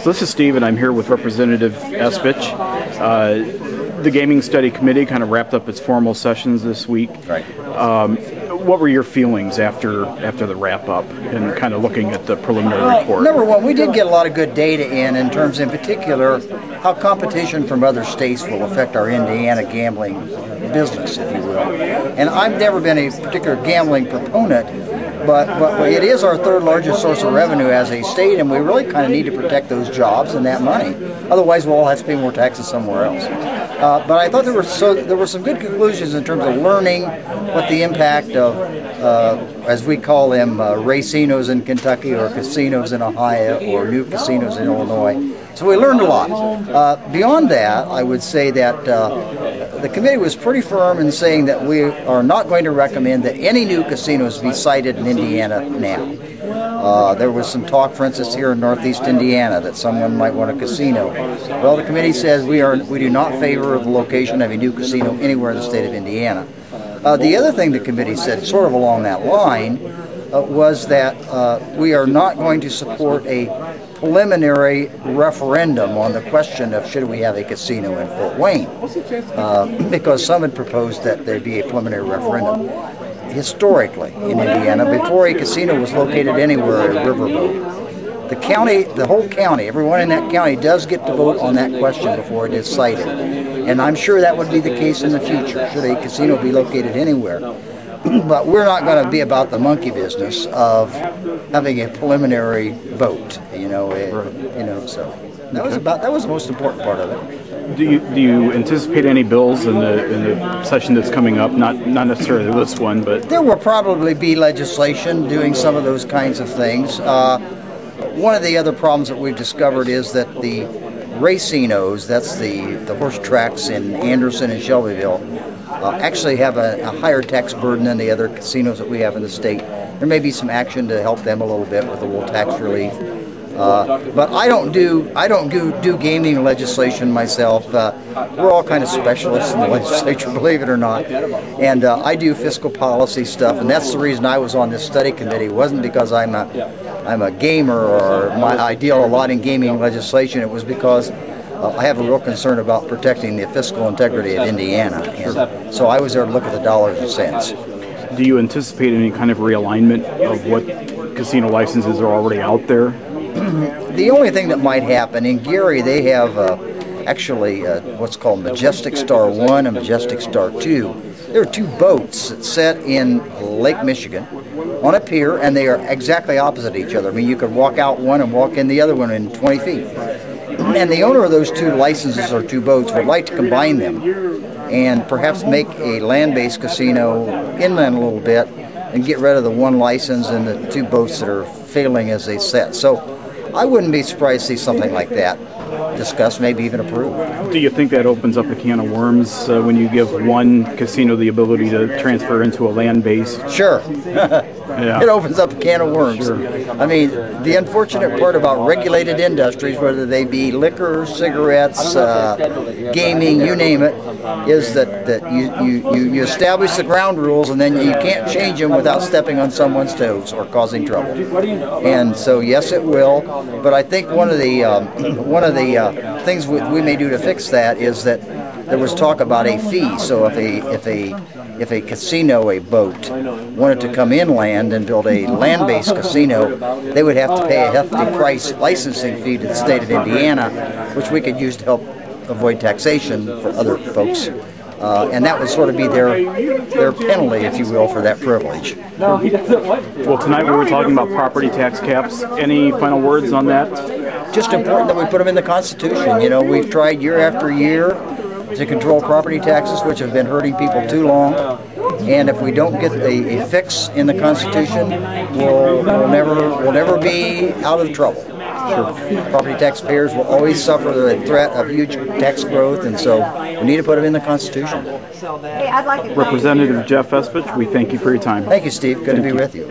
So this is Steve, and I'm here with Representative Espich. The Gaming Study Committee kind of wrapped up its formal sessions this week. Right. What were your feelings after the wrap-up and kind of looking at the preliminary report? Number one, we did get a lot of good data in terms, in particular, how competition from other states will affect our Indiana gambling business, if you will. And I've never been a particular gambling proponent, but it is our third largest source of revenue as a state, and we really kind of need to protect those jobs and that money. Otherwise, we'll all have to pay more taxes somewhere else. But I thought there were some good conclusions in terms of learning what the impact of, as we call them, racinos in Kentucky or casinos in Ohio or new casinos in Illinois. So we learned a lot. Beyond that, I would say that the committee was pretty firm in saying that we are not going to recommend that any new casinos be sited in Indiana now. There was some talk, for instance, here in Northeast Indiana that someone might want a casino. Well, the committee says we do not favor the location of a new casino anywhere in the state of Indiana. The other thing the committee said, sort of along that line, was that we are not going to support a preliminary referendum on the question of should we have a casino in Fort Wayne, because some had proposed that there be a preliminary referendum. Historically, in Indiana, before a casino was located anywhere, a riverboat, the county, the whole county, everyone in that county does get to vote on that question before it is cited. And I'm sure that would be the case in the future, should a casino be located anywhere. But we're not going to be about the monkey business of having a preliminary vote, so that was the most important part of it. Do you anticipate any bills in the session that's coming up? Not necessarily this one, but there will probably be legislation doing some of those kinds of things. One of the other problems that we've discovered is that the racinos, that's the horse tracks in Anderson and Shelbyville, actually have a higher tax burden than the other casinos that we have in the state. There may be some action to help them a little bit with a little tax relief. But I don't do gaming legislation myself. We're all kind of specialists in the legislature, believe it or not. And I do fiscal policy stuff, and that's the reason I was on this study committee. It wasn't because I'm a gamer or I deal a lot in gaming legislation. It was because I have a real concern about protecting the fiscal integrity of Indiana. And so I was there to look at the dollars and cents. Do you anticipate any kind of realignment of what casino licenses are already out there? The only thing that might happen, in Gary they have actually what's called Majestic Star 1 and Majestic Star 2. There are two boats that set in Lake Michigan on a pier, and they are exactly opposite each other. I mean, you could walk out one and walk in the other one in 20 feet. And the owner of those two licenses or two boats would like to combine them and perhaps make a land-based casino inland a little bit and get rid of the one license and the two boats that are failing as they set. So I wouldn't be surprised to see something like that discussed, maybe even approved. Do you think that opens up a can of worms when you give one casino the ability to transfer into a land base? Sure. Yeah. It opens up a can of worms. Sure. I mean, the unfortunate part about regulated industries, whether they be liquor, cigarettes, gaming, you name it, is that you establish the ground rules and then you can't change them without stepping on someone's toes or causing trouble. And so yes, it will. But I think one of the things we may do to fix that is that there was talk about a fee. So if a casino, a boat, wanted to come inland and build a land-based casino, they would have to pay a hefty price licensing fee to the state of Indiana, which we could use to help avoid taxation for other folks. And that would sort of be their penalty, if you will, for that privilege. Well, tonight we were talking about property tax caps. Any final words on that? Just important that we put them in the Constitution. You know, we've tried year after year to control property taxes, which have been hurting people too long. And if we don't get a fix in the Constitution, we'll never be out of trouble. Sure. Property taxpayers will always suffer the threat of huge tax growth, and so we need to put them in the Constitution. Representative Jeff Espich, we thank you for your time. Thank you, Steve. Good to be with you.